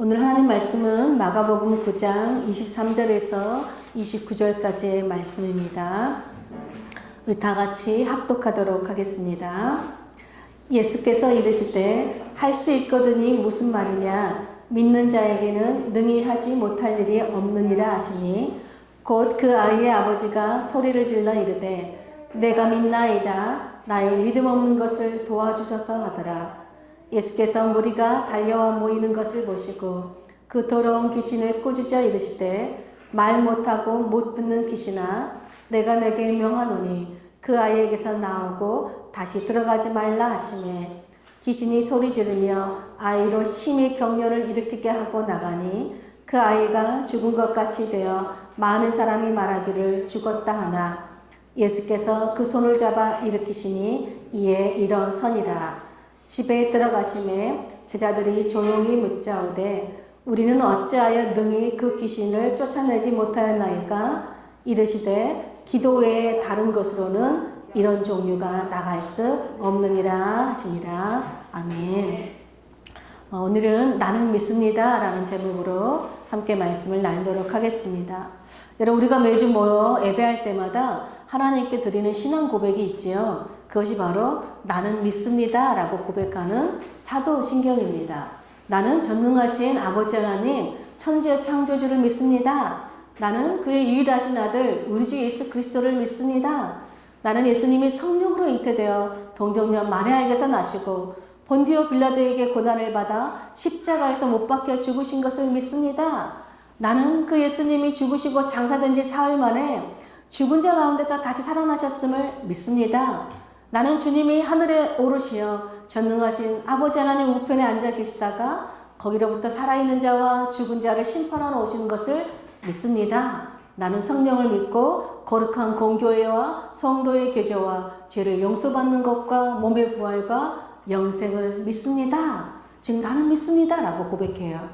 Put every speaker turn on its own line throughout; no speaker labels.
오늘 하나님 말씀은 마가복음 9장 23절에서 29절까지의 말씀입니다. 우리 다 같이 합독하도록 하겠습니다. 예수께서 이르시되 할 수 있거든이 무슨 말이냐 믿는 자에게는 능히 하지 못할 일이 없느니라 하시니 곧 그 아이의 아버지가 소리를 질러 이르되 내가 믿나이다 나의 믿음 없는 것을 도와주셔서 하더라. 예수께서 무리가 달려와 모이는 것을 보시고 그 더러운 귀신을 꾸짖어 이르시되 말 못하고 못 듣는 귀신아 내가 내게 명하노니 그 아이에게서 나오고 다시 들어가지 말라 하시매 귀신이 소리 지르며 아이로 심히 경련을 일으키게 하고 나가니 그 아이가 죽은 것 같이 되어 많은 사람이 말하기를 죽었다 하나 예수께서 그 손을 잡아 일으키시니 이에 일어서니라. 집에 들어가심에 제자들이 조용히 묻자오되 우리는 어찌하여 능히 그 귀신을 쫓아내지 못하였나이까 이르시되 기도 외에 다른 것으로는 이런 종류가 나갈 수 없느니라 하시니라. 아멘. 오늘은 나는 믿습니다 라는 제목으로 함께 말씀을 나누도록 하겠습니다. 여러분 우리가 매주 모여 예배할 때마다 하나님께 드리는 신앙 고백이 있지요. 그것이 바로 나는 믿습니다 라고 고백하는 사도신경입니다. 나는 전능하신 아버지 하나님 천지의 창조주를 믿습니다. 나는 그의 유일하신 아들 우리 주 예수 그리스도를 믿습니다. 나는 예수님이 성령으로 잉태되어 동정녀 마리아에게서 나시고 본디오 빌라도에게 고난을 받아 십자가에서 못 박혀 죽으신 것을 믿습니다. 나는 그 예수님이 죽으시고 장사된 지 사흘 만에 죽은 자 가운데서 다시 살아나셨음을 믿습니다. 나는 주님이 하늘에 오르시어 전능하신 아버지 하나님 우편에 앉아 계시다가 거기로부터 살아있는 자와 죽은 자를 심판하러 오신 것을 믿습니다. 나는 성령을 믿고 거룩한 공교회와 성도의 교제와 죄를 용서받는 것과 몸의 부활과 영생을 믿습니다. 지금 나는 믿습니다 라고 고백해요.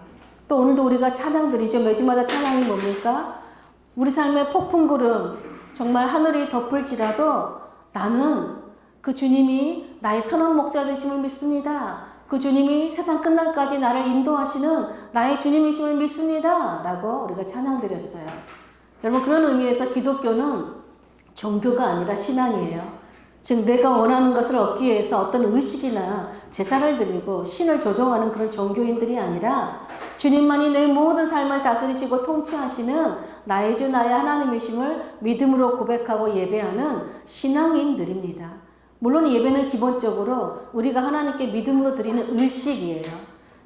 또 오늘도 우리가 찬양 드리죠. 매주마다 찬양이 뭡니까? 우리 삶의 폭풍구름 정말 하늘이 덮을지라도 나는 그 주님이 나의 선한 목자 되심을 믿습니다. 그 주님이 세상 끝날까지 나를 인도하시는 나의 주님이심을 믿습니다 라고 우리가 찬양 드렸어요. 여러분 그런 의미에서 기독교는 종교가 아니라 신앙이에요. 즉 내가 원하는 것을 얻기 위해서 어떤 의식이나 제사를 드리고 신을 조종하는 그런 종교인들이 아니라 주님만이 내 모든 삶을 다스리시고 통치하시는 나의 주 나의 하나님이심을 믿음으로 고백하고 예배하는 신앙인들입니다. 물론 예배는 기본적으로 우리가 하나님께 믿음으로 드리는 의식이에요.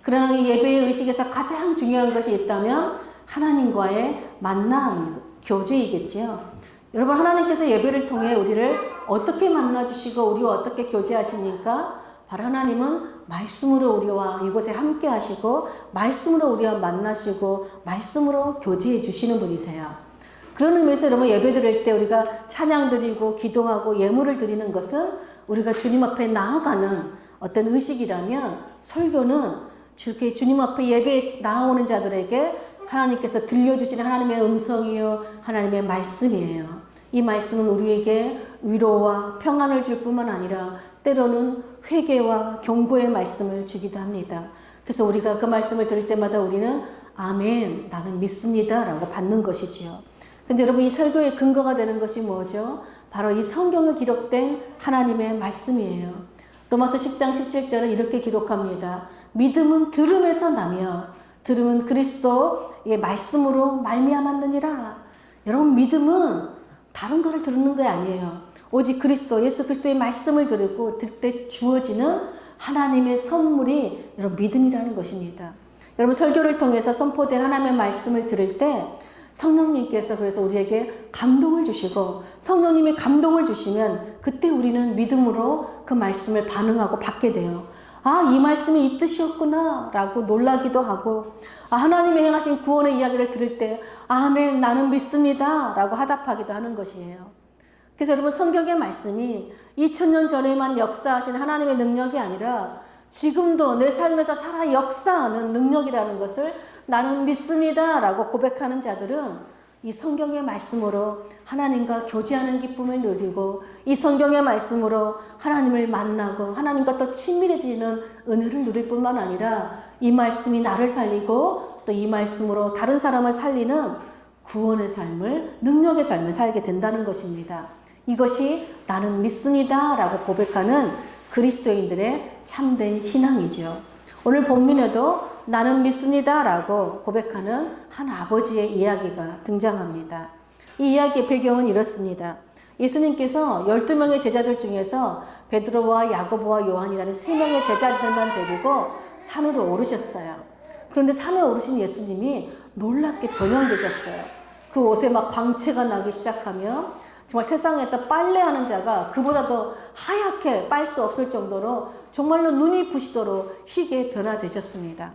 그러나 이 예배의 의식에서 가장 중요한 것이 있다면 하나님과의 만남, 교제이겠지요. 여러분 하나님께서 예배를 통해 우리를 어떻게 만나주시고 우리와 어떻게 교제하십니까? 바로 하나님은 말씀으로 우리와 이곳에 함께 하시고 말씀으로 우리와 만나시고 말씀으로 교제해 주시는 분이세요. 그런 의미에서 여러분 예배 드릴 때 우리가 찬양 드리고 기도하고 예물을 드리는 것은 우리가 주님 앞에 나아가는 어떤 의식이라면 설교는 주님 앞에 예배에 나아오는 자들에게 하나님께서 들려주시는 하나님의 음성이요 하나님의 말씀이에요. 이 말씀은 우리에게 위로와 평안을 줄 뿐만 아니라 때로는 회개와 경고의 말씀을 주기도 합니다. 그래서 우리가 그 말씀을 들을 때마다 우리는 아멘 나는 믿습니다 라고 받는 것이지요. 근데 여러분 이 설교의 근거가 되는 것이 뭐죠? 바로 이 성경에 기록된 하나님의 말씀이에요. 로마서 10장 17절은 이렇게 기록합니다. 믿음은 들음에서 나며 들음은 그리스도의 말씀으로 말미암았느니라. 여러분 믿음은 다른 것을 들은 게 아니에요. 오직 그리스도 예수 그리스도의 말씀을 들을 때 주어지는 하나님의 선물이 여러분 믿음이라는 것입니다. 여러분 설교를 통해서 선포된 하나님의 말씀을 들을 때 성령님께서 그래서 우리에게 감동을 주시고 성령님이 감동을 주시면 그때 우리는 믿음으로 그 말씀을 반응하고 받게 돼요. 아, 이 말씀이 이 뜻이었구나 라고 놀라기도 하고 하나님의 행하신 구원의 이야기를 들을 때 아멘 나는 믿습니다 라고 화답하기도 하는 것이에요. 그래서 여러분 성경의 말씀이 2000년 전에만 역사하신 하나님의 능력이 아니라 지금도 내 삶에서 살아 역사하는 능력이라는 것을 나는 믿습니다 라고 고백하는 자들은 이 성경의 말씀으로 하나님과 교제하는 기쁨을 누리고 이 성경의 말씀으로 하나님을 만나고 하나님과 더 친밀해지는 은혜를 누릴 뿐만 아니라 이 말씀이 나를 살리고 또 이 말씀으로 다른 사람을 살리는 구원의 삶을, 능력의 삶을 살게 된다는 것입니다. 이것이 나는 믿습니다 라고 고백하는 그리스도인들의 참된 신앙이죠. 오늘 본문에도 나는 믿습니다 라고 고백하는 한 아버지의 이야기가 등장합니다. 이 이야기의 배경은 이렇습니다. 예수님께서 12명의 제자들 중에서 베드로와 야고보와 요한이라는 3명의 제자들만 데리고 산으로 오르셨어요. 그런데 산에 오르신 예수님이 놀랍게 변형되셨어요. 그 옷에 막 광채가 나기 시작하며 정말 세상에서 빨래하는 자가 그보다 더 하얗게 빨 수 없을 정도로 정말로 눈이 부시도록 희게 변화되셨습니다.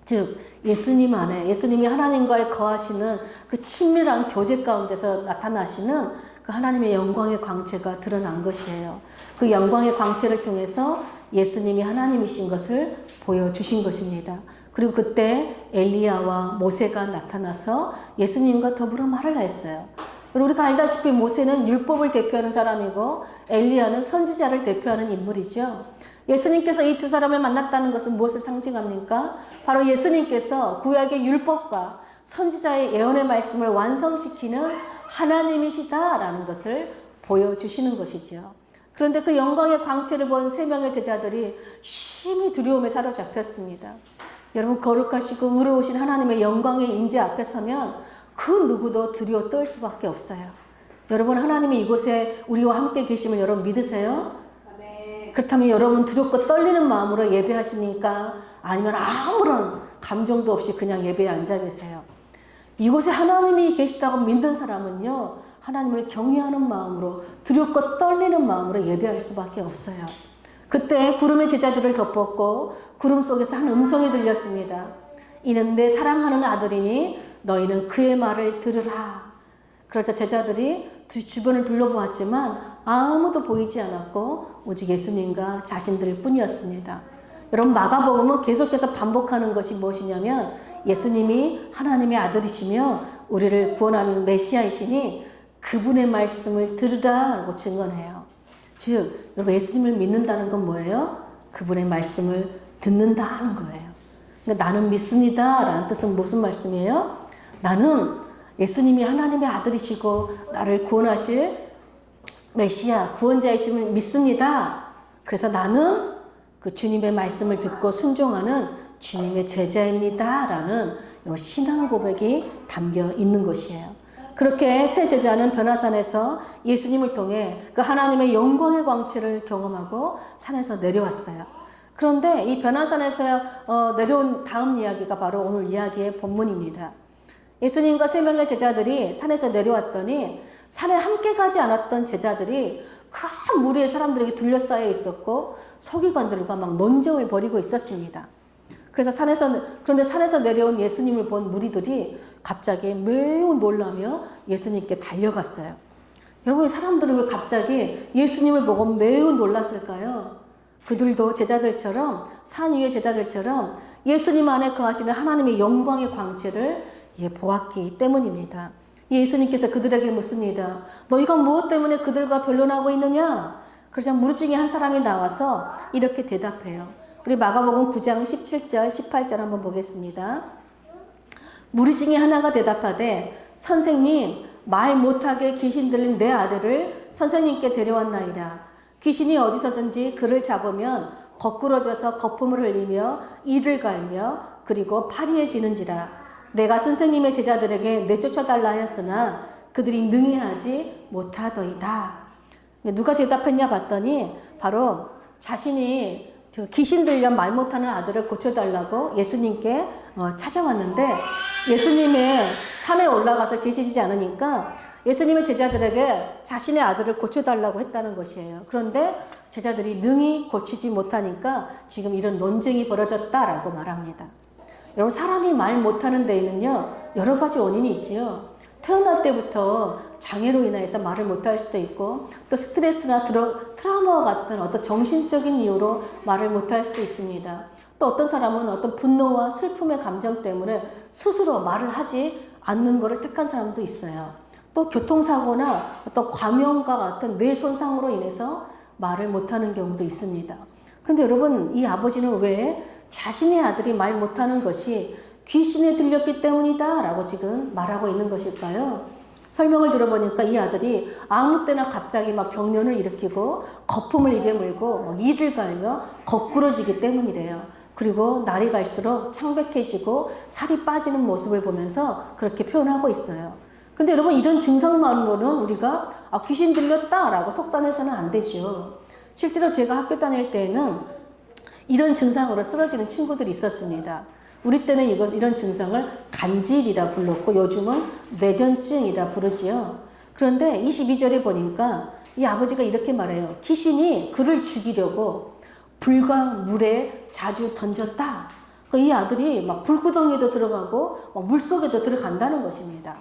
즉 예수님 안에 예수님이 하나님과의 거하시는 그 친밀한 교제 가운데서 나타나시는 그 하나님의 영광의 광채가 드러난 것이에요. 그 영광의 광채를 통해서 예수님이 하나님이신 것을 보여주신 것입니다. 그리고 그때 엘리야와 모세가 나타나서 예수님과 더불어 말을 했어요. 우리가 알다시피 모세는 율법을 대표하는 사람이고 엘리야는 선지자를 대표하는 인물이죠. 예수님께서 이 두 사람을 만났다는 것은 무엇을 상징합니까? 바로 예수님께서 구약의 율법과 선지자의 예언의 말씀을 완성시키는 하나님이시다라는 것을 보여주시는 것이죠. 그런데 그 영광의 광채를 본 3명의 제자들이 심히 두려움에 사로잡혔습니다. 여러분 거룩하시고 의로우신 하나님의 영광의 임재 앞에 서면 그 누구도 두려워 떨 수밖에 없어요. 여러분 하나님이 이곳에 우리와 함께 계심을 여러분 믿으세요? 네. 그렇다면 여러분 두렵고 떨리는 마음으로 예배하십니까? 아니면 아무런 감정도 없이 그냥 예배에 앉아 계세요? 이곳에 하나님이 계시다고 믿는 사람은요, 하나님을 경외하는 마음으로 두렵고 떨리는 마음으로 예배할 수밖에 없어요. 그때 구름의 제자들을 덮었고 구름 속에서 한 음성이 들렸습니다. 이는 내 사랑하는 아들이니 너희는 그의 말을 들으라. 그러자 제자들이 주변을 둘러보았지만 아무도 보이지 않았고 오직 예수님과 자신들 뿐이었습니다. 여러분 마가복음은 계속해서 반복하는 것이 무엇이냐면 예수님이 하나님의 아들이시며 우리를 구원하는 메시아이시니 그분의 말씀을 들으라고 증언해요. 즉 여러분 예수님을 믿는다는 건 뭐예요? 그분의 말씀을 듣는다 하는 거예요. 근데 나는 믿습니다 라는 뜻은 무슨 말씀이에요? 나는 예수님이 하나님의 아들이시고 나를 구원하실 메시아 구원자이심을 믿습니다. 그래서 나는 그 주님의 말씀을 듣고 순종하는 주님의 제자입니다 라는 신앙 고백이 담겨 있는 것이에요. 그렇게 세 제자는 변화산에서 예수님을 통해 그 하나님의 영광의 광채를 경험하고 산에서 내려왔어요. 그런데 이 변화산에서 내려온 다음 이야기가 바로 오늘 이야기의 본문입니다. 예수님과 3명의 제자들이 산에서 내려왔더니 산에 함께 가지 않았던 제자들이 큰 무리의 사람들에게 둘러싸여 있었고 서기관들과 막 논쟁을 벌이고 있었습니다. 그런데 산에서 내려온 예수님을 본 무리들이 갑자기 매우 놀라며 예수님께 달려갔어요. 여러분, 사람들은 왜 갑자기 예수님을 보고 매우 놀랐을까요? 그들도 제자들처럼, 산 위의 제자들처럼 예수님 안에 거하시는 하나님의 영광의 광채를 보았기 때문입니다. 예수님께서 그들에게 묻습니다. 너희가 무엇 때문에 그들과 변론하고 있느냐? 그러자 무리 중에 한 사람이 나와서 이렇게 대답해요. 우리 마가복음 9장 17절, 18절 한번 보겠습니다. 무리 중에 하나가 대답하되 선생님, 말 못하게 귀신 들린 내 아들을 선생님께 데려왔나이다. 귀신이 어디서든지 그를 잡으면 거꾸러져서 거품을 흘리며 이를 갈며 그리고 파리해지는지라. 내가 선생님의 제자들에게 내쫓아달라 하였으나 그들이 능히 하지 못하더이다. 누가 대답했냐 봤더니 바로 자신이 귀신 들려 말 못하는 아들을 고쳐달라고 예수님께 찾아왔는데 예수님의 산에 올라가서 계시지 않으니까 예수님의 제자들에게 자신의 아들을 고쳐달라고 했다는 것이에요. 그런데 제자들이 능히 고치지 못하니까 지금 이런 논쟁이 벌어졌다라고 말합니다. 여러분, 사람이 말 못하는 데에는요 여러 가지 원인이 있지요. 태어날 때부터 장애로 인해서 말을 못할 수도 있고 또 스트레스나 트라우마와 같은 어떤 정신적인 이유로 말을 못할 수도 있습니다. 또 어떤 사람은 어떤 분노와 슬픔의 감정 때문에 스스로 말을 하지 않는 것을 택한 사람도 있어요. 또 교통사고나 또 과명과 같은 뇌 손상으로 인해서 말을 못하는 경우도 있습니다. 그런데 여러분, 이 아버지는 왜 자신의 아들이 말 못하는 것이 귀신에 들렸기 때문이다 라고 지금 말하고 있는 것일까요? 설명을 들어보니까 이 아들이 아무 때나 갑자기 막 경련을 일으키고 거품을 입에 물고 막 이를 갈며 거꾸러지기 때문이래요. 그리고 날이 갈수록 창백해지고 살이 빠지는 모습을 보면서 그렇게 표현하고 있어요. 근데 여러분, 이런 증상만으로는 우리가 귀신 들렸다 라고 속단해서는 안 되죠. 실제로 제가 학교 다닐 때에는 이런 증상으로 쓰러지는 친구들이 있었습니다. 우리 때는 이런 증상을 간질이라 불렀고 요즘은 뇌전증이라 부르지요. 그런데 22절에 보니까 이 아버지가 이렇게 말해요. 귀신이 그를 죽이려고 불과 물에 자주 던졌다. 이 아들이 막 불구덩이에도 들어가고 물속에도 들어간다는 것입니다.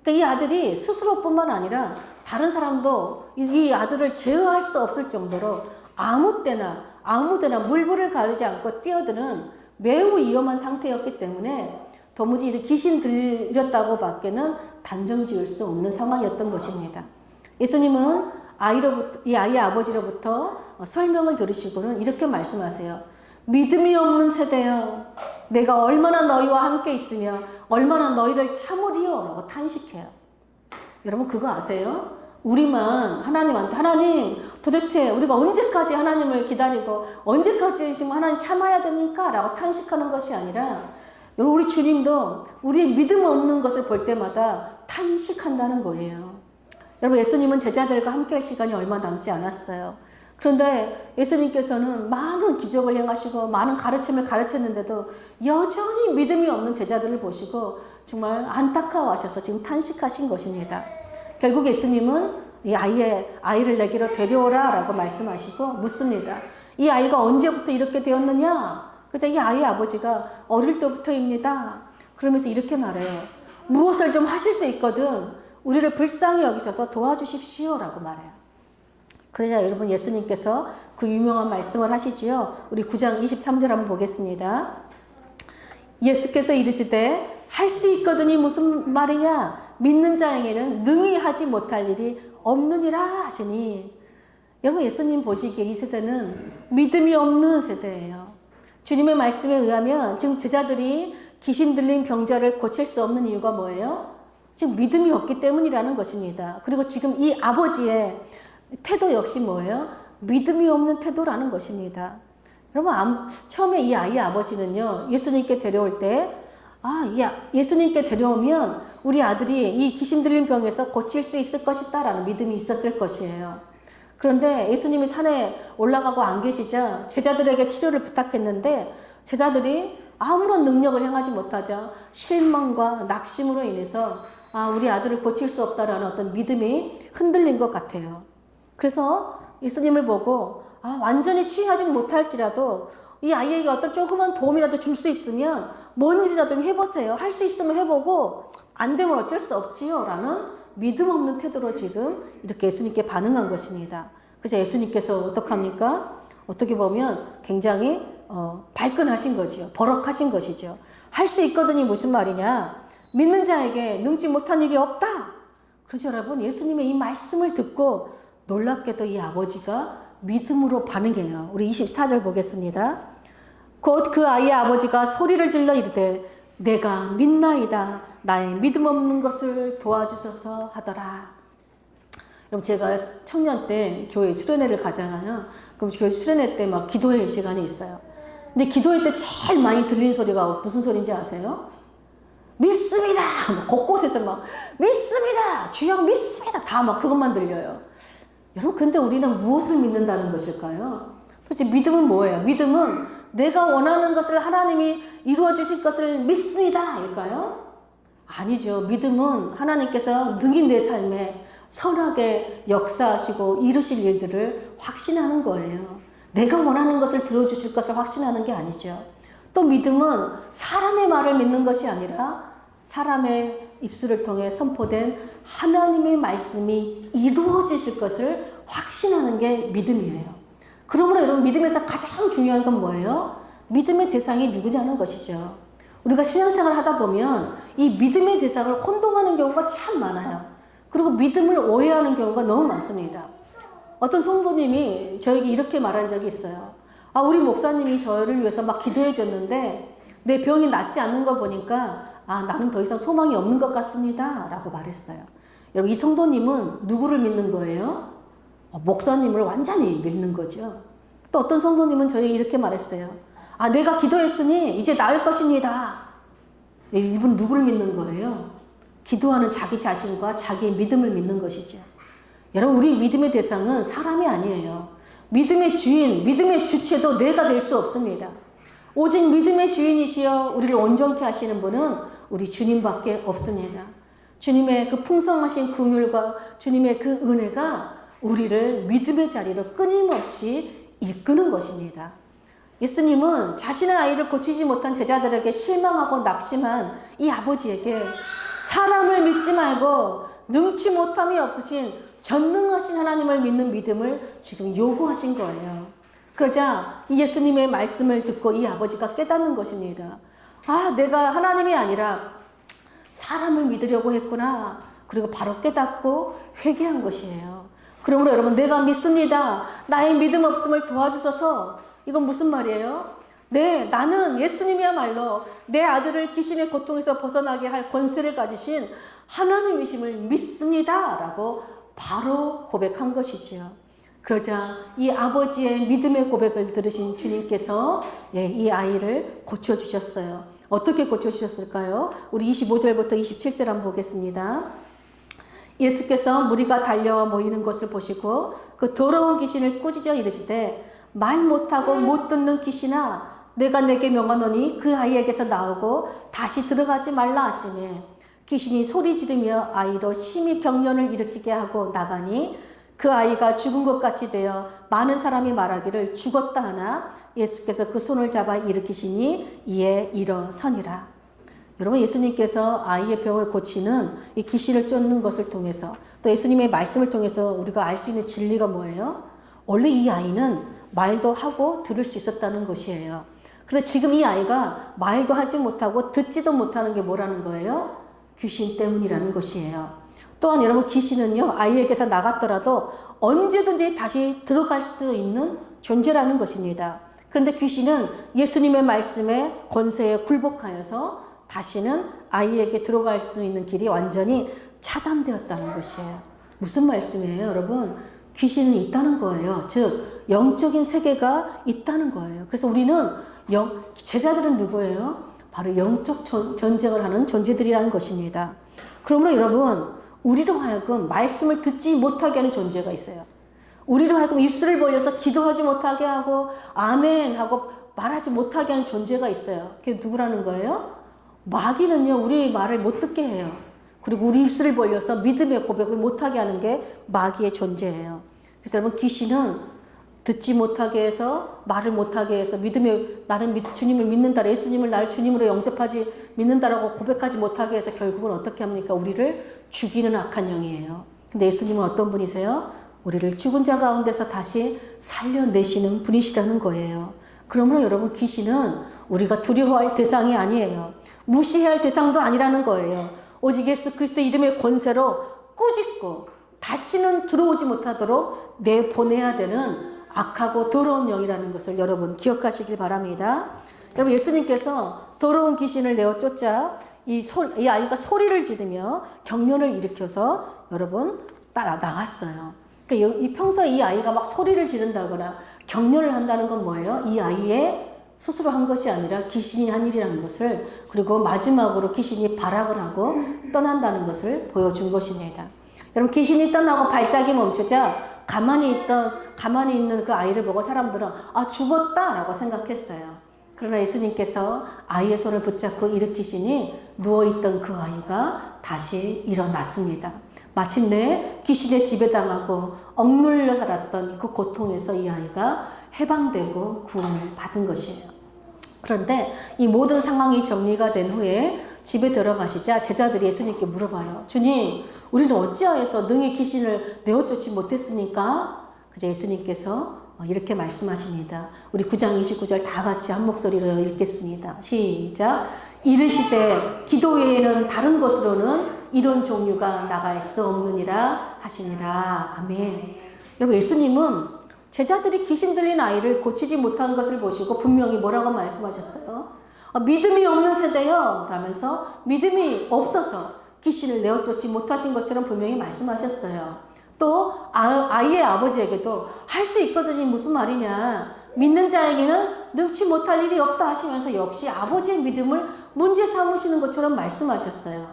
그러니까 이 아들이 스스로뿐만 아니라 다른 사람도 이 아들을 제어할 수 없을 정도로 아무 때나 물불을 가리지 않고 뛰어드는 매우 위험한 상태였기 때문에 도무지 이렇게 귀신 들렸다고 밖에는 단정 지을 수 없는 상황이었던 것입니다. 예수님은 이 아이의 아버지로부터 설명을 들으시고는 이렇게 말씀하세요. 믿음이 없는 세대여, 내가 얼마나 너희와 함께 있으며 얼마나 너희를 참으리요 라고 탄식해요. 여러분, 그거 아세요? 우리만 하나님한테, 하나님 도대체 우리가 언제까지 하나님을 기다리고 언제까지 지금 하나님 참아야 됩니까? 라고 탄식하는 것이 아니라 우리 주님도 우리의 믿음 없는 것을 볼 때마다 탄식한다는 거예요. 여러분, 예수님은 제자들과 함께 할 시간이 얼마 남지 않았어요. 그런데 예수님께서는 많은 기적을 행하시고 많은 가르침을 가르쳤는데도 여전히 믿음이 없는 제자들을 보시고 정말 안타까워하셔서 지금 탄식하신 것입니다. 결국 예수님은 이 아이를 내게로 데려오라 라고 말씀하시고 묻습니다. 이 아이가 언제부터 이렇게 되었느냐? 그래서 이 아이의 아버지가 어릴 때부터입니다. 그러면서 이렇게 말해요. 무엇을 좀 하실 수 있거든 우리를 불쌍히 여기셔서 도와주십시오 라고 말해요. 그러자 여러분, 예수님께서 그 유명한 말씀을 하시지요. 우리 9장 23절 한번 보겠습니다. 예수께서 이르시되 할 수 있거든이 무슨 말이냐? 믿는 자에게는 능히 하지 못할 일이 없느니라 하시니. 여러분, 예수님 보시기에 이 세대는 믿음이 없는 세대예요. 주님의 말씀에 의하면 지금 제자들이 귀신 들린 병자를 고칠 수 없는 이유가 뭐예요? 지금 믿음이 없기 때문이라는 것입니다. 그리고 지금 이 아버지의 태도 역시 뭐예요? 믿음이 없는 태도라는 것입니다. 여러분, 처음에 이 아이의 아버지는요, 예수님께 데려올 때 예수님께 데려오면 우리 아들이 이 귀신 들린 병에서 고칠 수 있을 것이다 라는 믿음이 있었을 것이에요. 그런데 예수님이 산에 올라가고 안 계시자 제자들에게 치료를 부탁했는데 제자들이 아무런 능력을 행하지 못하자 실망과 낙심으로 인해서 우리 아들을 고칠 수 없다라는 어떤 믿음이 흔들린 것 같아요. 그래서 예수님을 보고 완전히 치유하지 못할지라도 이 아이에게 어떤 조그만 도움이라도 줄 수 있으면 뭔 일이라도 좀 해보세요. 할 수 있으면 해보고 안 되면 어쩔 수 없지요 라는 믿음 없는 태도로 지금 이렇게 예수님께 반응한 것입니다. 그래서 예수님께서 어떡합니까? 어떻게 보면 굉장히 발끈하신 거죠. 버럭하신 것이죠. 할 수 있거든이 무슨 말이냐? 믿는 자에게 능지 못한 일이 없다. 그렇죠, 여러분. 예수님의 이 말씀을 듣고 놀랍게도 이 아버지가 믿음으로 반응해요. 우리 24절 보겠습니다. 곧 그 아이의 아버지가 소리를 질러 이르되 내가 믿나이다. 나의 믿음 없는 것을 도와주소서 하더라. 그럼 제가 청년 때 교회 수련회를 가잖아요. 그럼 교회 수련회 때 막 기도회 시간이 있어요. 근데 기도회 때 제일 많이 들리는 소리가 무슨 소리인지 아세요? 믿습니다. 곳곳에서 막 믿습니다. 주여 믿습니다. 다 막 그것만 들려요. 여러분, 근데 우리는 무엇을 믿는다는 것일까요? 도대체 믿음은 뭐예요? 믿음은 내가 원하는 것을 하나님이 이루어 주실 것을 믿습니다. 일까요? 아니죠. 믿음은 하나님께서 능히 내 삶에 선하게 역사하시고 이루실 일들을 확신하는 거예요. 내가 원하는 것을 들어주실 것을 확신하는 게 아니죠. 또 믿음은 사람의 말을 믿는 것이 아니라 사람의 입술을 통해 선포된 하나님의 말씀이 이루어지실 것을 확신하는 게 믿음이에요. 그러므로 여러분, 믿음에서 가장 중요한 건 뭐예요? 믿음의 대상이 누구냐는 것이죠. 우리가 신앙생활을 하다 보면 이 믿음의 대상을 혼동하는 경우가 참 많아요. 그리고 믿음을 오해하는 경우가 너무 많습니다. 어떤 성도님이 저에게 이렇게 말한 적이 있어요. 우리 목사님이 저를 위해서 막 기도해 줬는데 내 병이 낫지 않는 걸 보니까 나는 더 이상 소망이 없는 것 같습니다. 라고 말했어요. 여러분, 이 성도님은 누구를 믿는 거예요? 목사님을 완전히 믿는 거죠. 또 어떤 성도님은 저에게 이렇게 말했어요. 내가 기도했으니 이제 나을 것입니다. 이분 누구를 믿는 거예요? 기도하는 자기 자신과 자기의 믿음을 믿는 것이죠. 여러분, 우리 믿음의 대상은 사람이 아니에요. 믿음의 주인, 믿음의 주체도 내가 될 수 없습니다. 오직 믿음의 주인이시여 우리를 온전케 하시는 분은 우리 주님밖에 없습니다. 주님의 그 풍성하신 긍휼과 주님의 그 은혜가 우리를 믿음의 자리로 끊임없이 이끄는 것입니다. 예수님은 자신의 아이를 고치지 못한 제자들에게 실망하고 낙심한 이 아버지에게 사람을 믿지 말고 능치 못함이 없으신 전능하신 하나님을 믿는 믿음을 지금 요구하신 거예요. 그러자 이 예수님의 말씀을 듣고 이 아버지가 깨닫는 것입니다. 내가 하나님이 아니라 사람을 믿으려고 했구나. 그리고 바로 깨닫고 회개한 것이에요. 그러므로 여러분, 내가 믿습니다. 나의 믿음 없음을 도와주소서. 이건 무슨 말이에요? 네, 나는 예수님이야말로 내 아들을 귀신의 고통에서 벗어나게 할 권세를 가지신 하나님이심을 믿습니다. 라고 바로 고백한 것이지요. 그러자 이 아버지의 믿음의 고백을 들으신 주님께서 이 아이를 고쳐주셨어요. 어떻게 고쳐주셨을까요? 우리 25절부터 27절 한번 보겠습니다. 예수께서 무리가 달려와 모이는 것을 보시고 그 더러운 귀신을 꾸짖어 이르시되 말 못하고 못 듣는 귀신아 내가 내게 명하노니 그 아이에게서 나오고 다시 들어가지 말라 하시매 귀신이 소리 지르며 아이로 심히 경련을 일으키게 하고 나가니 그 아이가 죽은 것 같이 되어 많은 사람이 말하기를 죽었다 하나 예수께서 그 손을 잡아 일으키시니 이에 일어서니라. 여러분, 예수님께서 아이의 병을 고치는 이 귀신을 쫓는 것을 통해서 또 예수님의 말씀을 통해서 우리가 알 수 있는 진리가 뭐예요? 원래 이 아이는 말도 하고 들을 수 있었다는 것이에요. 그런데 지금 이 아이가 말도 하지 못하고 듣지도 못하는 게 뭐라는 거예요? 귀신 때문이라는 것이에요. 또한 여러분, 귀신은요, 아이에게서 나갔더라도 언제든지 다시 들어갈 수도 있는 존재라는 것입니다. 그런데 귀신은 예수님의 말씀에 권세에 굴복하여서 다시는 아이에게 들어갈 수 있는 길이 완전히 차단되었다는 것이에요. 무슨 말씀이에요, 여러분? 귀신은 있다는 거예요. 즉, 영적인 세계가 있다는 거예요. 그래서 우리는 제자들은 누구예요? 바로 영적 전쟁을 하는 존재들이라는 것입니다. 그러므로 여러분, 우리로 하여금 말씀을 듣지 못하게 하는 존재가 있어요. 우리로 하여금 입술을 벌려서 기도하지 못하게 하고 아멘 하고 말하지 못하게 하는 존재가 있어요. 그게 누구라는 거예요? 마귀는요, 우리 말을 못 듣게 해요. 그리고 우리 입술을 벌려서 믿음의 고백을 못하게 하는 게 마귀의 존재예요. 그래서 여러분, 귀신은 듣지 못하게 해서 말을 못하게 해서 나는 주님을 믿는다, 예수님을 나를 주님으로 영접하지 믿는다라고 고백하지 못하게 해서 결국은 어떻게 합니까? 우리를 죽이는 악한 영이에요. 근데 예수님은 어떤 분이세요? 우리를 죽은 자 가운데서 다시 살려내시는 분이시라는 거예요. 그러므로 여러분, 귀신은 우리가 두려워할 대상이 아니에요. 무시해야 할 대상도 아니라는 거예요. 오직 예수 그리스도의 이름의 권세로 꾸짖고 다시는 들어오지 못하도록 내보내야 되는 악하고 더러운 영이라는 것을 여러분 기억하시길 바랍니다. 여러분, 예수님께서 더러운 귀신을 내어 쫓자 이 아이가 소리를 지르며 경련을 일으켜서 여러분 나갔어요. 그러니까 이 평소에 이 아이가 막 소리를 지른다거나 경련을 한다는 건 뭐예요? 이 아이의 스스로 한 것이 아니라 귀신이 한 일이라는 것을, 그리고 마지막으로 귀신이 발악을 하고 떠난다는 것을 보여준 것입니다. 여러분, 귀신이 떠나고 발작이 멈추자 가만히 있는 그 아이를 보고 사람들은 죽었다라고 생각했어요. 그러나 예수님께서 아이의 손을 붙잡고 일으키시니 누워있던 그 아이가 다시 일어났습니다. 마침내 귀신에 지배당하고 억눌려 살았던 그 고통에서 이 아이가 해방되고 구원을 받은 것이에요. 그런데 이 모든 상황이 정리가 된 후에 집에 들어가시자 제자들이 예수님께 물어봐요. 주님, 우리는 어찌하여서 능히 귀신을 내어쫓지 못했습니까? 그래서 예수님께서 이렇게 말씀하십니다. 우리 9장 29절 다 같이 한 목소리로 읽겠습니다. 시작. 이르시되 기도 외에는 다른 것으로는 이런 종류가 나갈 수 없느니라 하시니라. 아멘. 여러분, 예수님은 제자들이 귀신 들린 아이를 고치지 못한 것을 보시고 분명히 뭐라고 말씀하셨어요? 믿음이 없는 세대요 라면서 믿음이 없어서 귀신을 내어쫓지 못하신 것처럼 분명히 말씀하셨어요. 또 아이의 아버지에게도 할 수 있거든요. 무슨 말이냐, 믿는 자에게는 능치 못할 일이 없다 하시면서 역시 아버지의 믿음을 문제 삼으시는 것처럼 말씀하셨어요.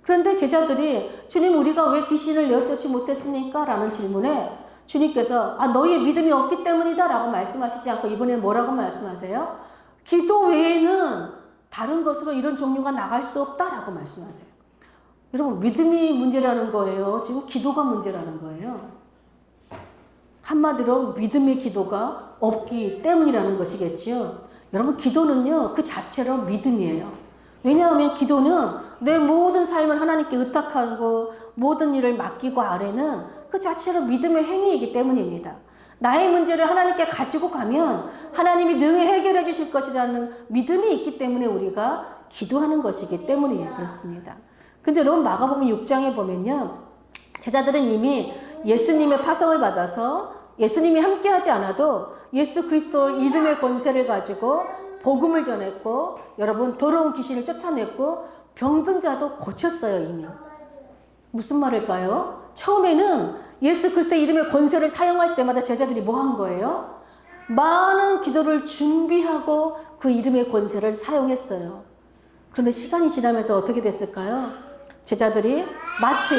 그런데 제자들이 주님, 우리가 왜 귀신을 내어쫓지 못했습니까? 라는 질문에 주님께서 너희의 믿음이 없기 때문이다 라고 말씀하시지 않고 이번에는 뭐라고 말씀하세요? 기도 외에는 다른 것으로 이런 종류가 나갈 수 없다 라고 말씀하세요. 여러분, 믿음이 문제라는 거예요? 지금 기도가 문제라는 거예요? 한마디로 믿음의 기도가 없기 때문이라는 것이겠죠. 여러분, 기도는요 그 자체로 믿음이에요. 왜냐하면 기도는 내 모든 삶을 하나님께 의탁하고 모든 일을 맡기고 아뢰는 그 자체로 믿음의 행위이기 때문입니다. 나의 문제를 하나님께 가지고 가면 하나님이 능히 해결해 주실 것이라는 믿음이 있기 때문에 우리가 기도하는 것이기 때문에 그렇습니다. 근데 여러분, 마가복음 6장에 보면요, 제자들은 이미 예수님의 파송을 받아서 예수님이 함께하지 않아도 예수 그리스도 이름의 권세를 가지고 복음을 전했고, 여러분, 더러운 귀신을 쫓아냈고 병든 자도 고쳤어요. 이미. 무슨 말일까요? 처음에는 예수 그리스도의 이름의 권세를 사용할 때마다 제자들이 뭐 한 거예요? 많은 기도를 준비하고 그 이름의 권세를 사용했어요. 그런데 시간이 지나면서 어떻게 됐을까요? 제자들이 마치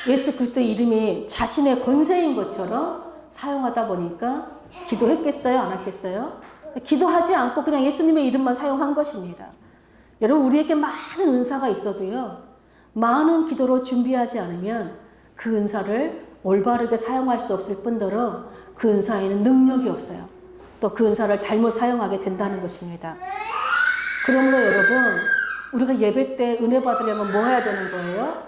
예수 그리스도의 이름이 자신의 권세인 것처럼 사용하다 보니까 기도했겠어요? 안 했겠어요? 기도하지 않고 그냥 예수님의 이름만 사용한 것입니다. 여러분, 우리에게 많은 은사가 있어도요, 많은 기도로 준비하지 않으면 그 은사를 올바르게 사용할 수 없을 뿐더러 그 은사에는 능력이 없어요. 또 그 은사를 잘못 사용하게 된다는 것입니다. 그러므로 여러분, 우리가 예배 때 은혜 받으려면 뭐 해야 되는 거예요?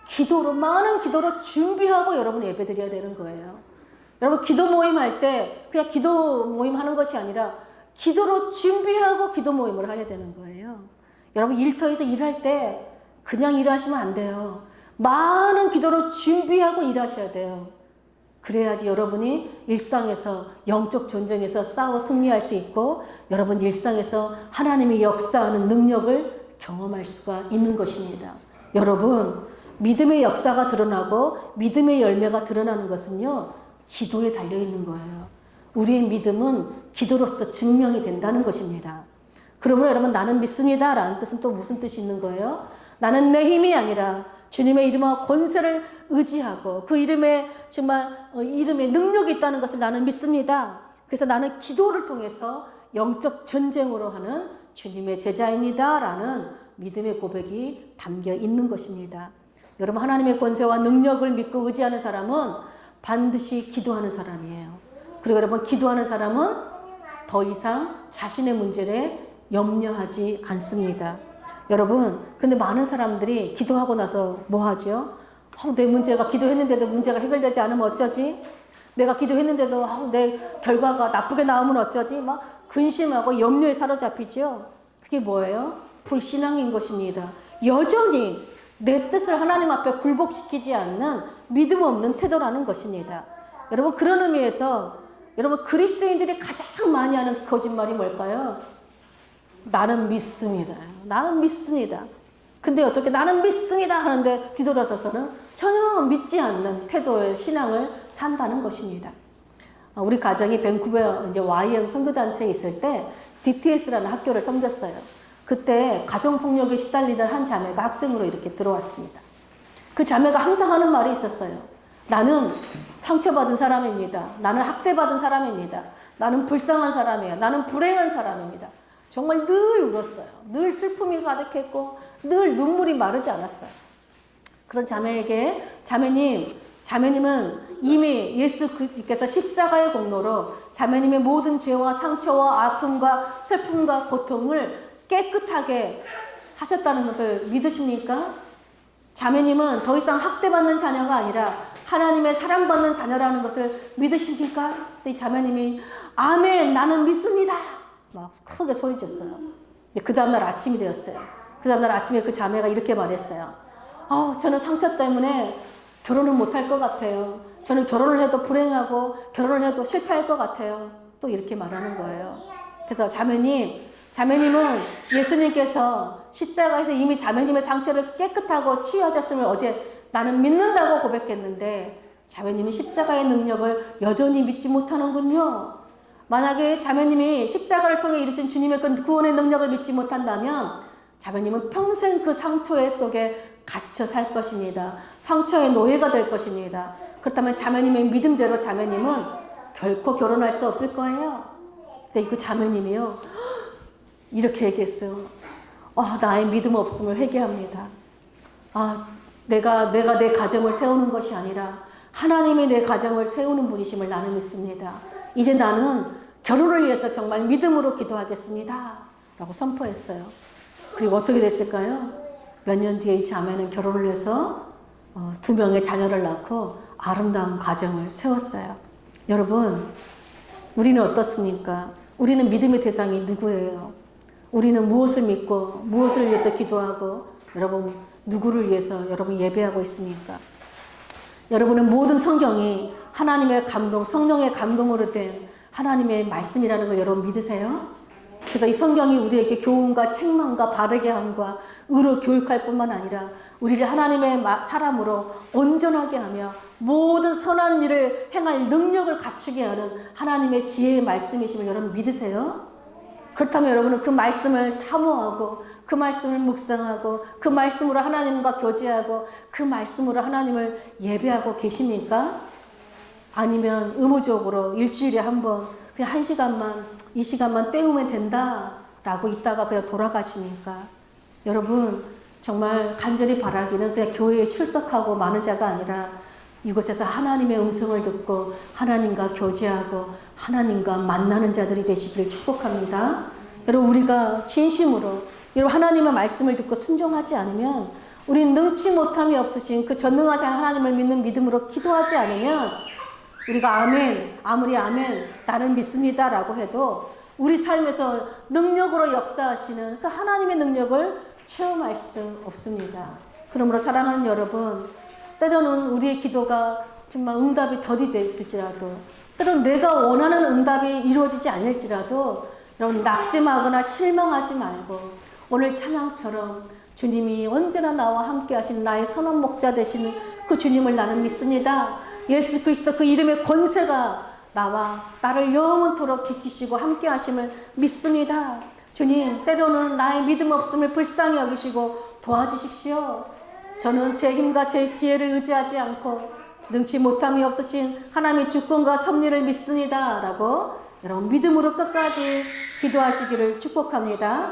기도로, 많은 기도로 준비하고 여러분 예배 드려야 되는 거예요. 여러분, 기도 모임 할 때 그냥 기도 모임 하는 것이 아니라 기도로 준비하고 기도 모임을 하게 되는 거예요. 여러분, 일터에서 일할 때 그냥 일하시면 안 돼요. 많은 기도로 준비하고 일하셔야 돼요. 그래야지 여러분이 일상에서 영적 전쟁에서 싸워 승리할 수 있고 여러분 일상에서 하나님의 역사하는 능력을 경험할 수가 있는 것입니다. 여러분, 믿음의 역사가 드러나고 믿음의 열매가 드러나는 것은요, 기도에 달려있는 거예요. 우리의 믿음은 기도로서 증명이 된다는 것입니다. 그러면 여러분, 나는 믿습니다 라는 뜻은 또 무슨 뜻이 있는 거예요? 나는 내 힘이 아니라 주님의 이름과 권세를 의지하고 그 이름에 정말 이름에 능력이 있다는 것을 나는 믿습니다. 그래서 나는 기도를 통해서 영적 전쟁으로 하는 주님의 제자입니다 라는 믿음의 고백이 담겨 있는 것입니다. 여러분, 하나님의 권세와 능력을 믿고 의지하는 사람은 반드시 기도하는 사람이에요. 그리고 여러분, 기도하는 사람은 더 이상 자신의 문제를 염려하지 않습니다. 여러분, 근데 많은 사람들이 기도하고 나서 뭐 하죠? 내 문제가, 기도했는데도 문제가 해결되지 않으면 어쩌지? 내가 기도했는데도 내 결과가 나쁘게 나오면 어쩌지? 막 근심하고 염려에 사로잡히죠? 그게 뭐예요? 불신앙인 것입니다. 여전히 내 뜻을 하나님 앞에 굴복시키지 않는 믿음 없는 태도라는 것입니다. 여러분, 그런 의미에서 여러분, 그리스도인들이 가장 많이 하는 거짓말이 뭘까요? 나는 믿습니다. 나는 믿습니다. 근데 어떻게 나는 믿습니다 하는데 뒤돌아서서는 전혀 믿지 않는 태도의 신앙을 산다는 것입니다. 우리 가정이 밴쿠버 이제 YM 선교단체에 있을 때 DTS라는 학교를 섬겼어요. 그때 가정폭력에 시달리던 한 자매가 학생으로 이렇게 들어왔습니다. 그 자매가 항상 하는 말이 있었어요. 나는 상처받은 사람입니다. 나는 학대받은 사람입니다. 나는 불쌍한 사람이에요. 나는 불행한 사람입니다. 정말 늘 울었어요. 늘 슬픔이 가득했고 늘 눈물이 마르지 않았어요. 그런 자매에게 자매님은 이미 예수께서 십자가의 공로로 자매님의 모든 죄와 상처와 아픔과 슬픔과 고통을 깨끗하게 하셨다는 것을 믿으십니까? 자매님은 더 이상 학대받는 자녀가 아니라 하나님의 사랑받는 자녀라는 것을 믿으십니까? 이 자매님이 아멘, 나는 믿습니다. 막 크게 소리쳤어요. 근데 그 다음날 아침이 되었어요. 그 다음날 아침에 그 자매가 이렇게 말했어요. 저는 상처 때문에 결혼을 못할 것 같아요. 저는 결혼을 해도 불행하고 결혼을 해도 실패할 것 같아요. 또 이렇게 말하는 거예요. 그래서 자매님은 예수님께서 십자가에서 이미 자매님의 상처를 깨끗하고 치유하셨음을 어제 나는 믿는다고 고백했는데 자매님이 십자가의 능력을 여전히 믿지 못하는군요. 만약에 자매님이 십자가를 통해 이루신 주님의 그 구원의 능력을 믿지 못한다면 자매님은 평생 그 상처의 속에 갇혀 살 것입니다. 상처의 노예가 될 것입니다. 그렇다면 자매님의 믿음대로 자매님은 결코 결혼할 수 없을 거예요. 근데 그 자매님이요, 이렇게 얘기했어요. 나의 믿음 없음을 회개합니다. 내가 내 가정을 세우는 것이 아니라 하나님이 내 가정을 세우는 분이심을 나는 믿습니다. 이제 나는 결혼을 위해서 정말 믿음으로 기도하겠습니다. 라고 선포했어요. 그리고 어떻게 됐을까요? 몇 년 뒤에 이 자매는 결혼을 해서 2명의 자녀를 낳고 아름다운 가정을 세웠어요. 여러분, 우리는 어떻습니까? 우리는 믿음의 대상이 누구예요? 우리는 무엇을 믿고 무엇을 위해서 기도하고 여러분 누구를 위해서 여러분 예배하고 있습니까? 여러분은 모든 성경이 하나님의 감동, 성령의 감동으로 된 하나님의 말씀이라는 걸 여러분 믿으세요? 그래서 이 성경이 우리에게 교훈과 책망과 바르게 함과 의로 교육할 뿐만 아니라 우리를 하나님의 사람으로 온전하게 하며 모든 선한 일을 행할 능력을 갖추게 하는 하나님의 지혜의 말씀이심을 여러분 믿으세요? 그렇다면 여러분은 그 말씀을 사모하고 그 말씀을 묵상하고 그 말씀으로 하나님과 교제하고 그 말씀으로 하나님을 예배하고 계십니까? 아니면 의무적으로 일주일에 한 번 그냥 1시간만 2시간만 때우면 된다라고 있다가 그냥 돌아가십니까? 여러분 정말 간절히 바라기는 그냥 교회에 출석하고 많은 자가 아니라 이곳에서 하나님의 음성을 듣고 하나님과 교제하고 하나님과 만나는 자들이 되시기를 축복합니다. 여러분 우리가 진심으로 여러분 하나님의 말씀을 듣고 순종하지 않으면 우리는 능치 못함이 없으신 그 전능하신 하나님을 믿는 믿음으로 기도하지 않으면 우리가 아무리 나는 믿습니다 라고 해도 우리 삶에서 능력으로 역사하시는 그 하나님의 능력을 체험할 수 없습니다. 그러므로 사랑하는 여러분, 때로는 우리의 기도가 정말 응답이 더디 될지라도 때로는 내가 원하는 응답이 이루어지지 않을지라도 여러분 낙심하거나 실망하지 말고 오늘 찬양처럼 주님이 언제나 나와 함께 하신 나의 선한 목자 되시는 그 주님을 나는 믿습니다. 예수 그리스도 그 이름의 권세가 나를 영원토록 지키시고 함께 하심을 믿습니다. 주님, 때로는 나의 믿음 없음을 불쌍히 여기시고 도와주십시오. 저는 제 힘과 제 지혜를 의지하지 않고 능치 못함이 없으신 하나님의 주권과 섭리를 믿습니다. 라고 여러분 믿음으로 끝까지 기도하시기를 축복합니다.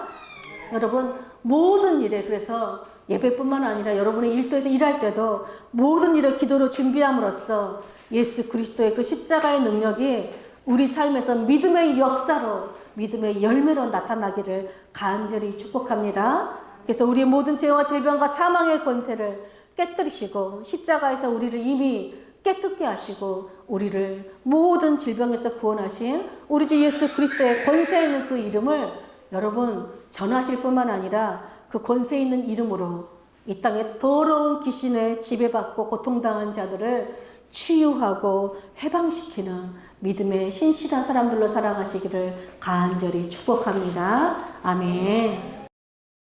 여러분 모든 일에 그래서 예배뿐만 아니라 여러분의 일터에서 일할 때도 모든 일을 기도로 준비함으로써 예수 그리스도의 그 십자가의 능력이 우리 삶에서 믿음의 역사로 믿음의 열매로 나타나기를 간절히 축복합니다. 그래서 우리의 모든 죄와 질병과 사망의 권세를 깨뜨리시고 십자가에서 우리를 이미 깨끗게 하시고 우리를 모든 질병에서 구원하신 우리 주 예수 그리스도의 권세 있는 그 이름을 여러분 전하실 뿐만 아니라 그 권세 있는 이름으로 이 땅에 더러운 귀신에 지배받고 고통당한 자들을 치유하고 해방시키는 믿음의 신실한 사람들로 살아가시기를 간절히 축복합니다. 아멘.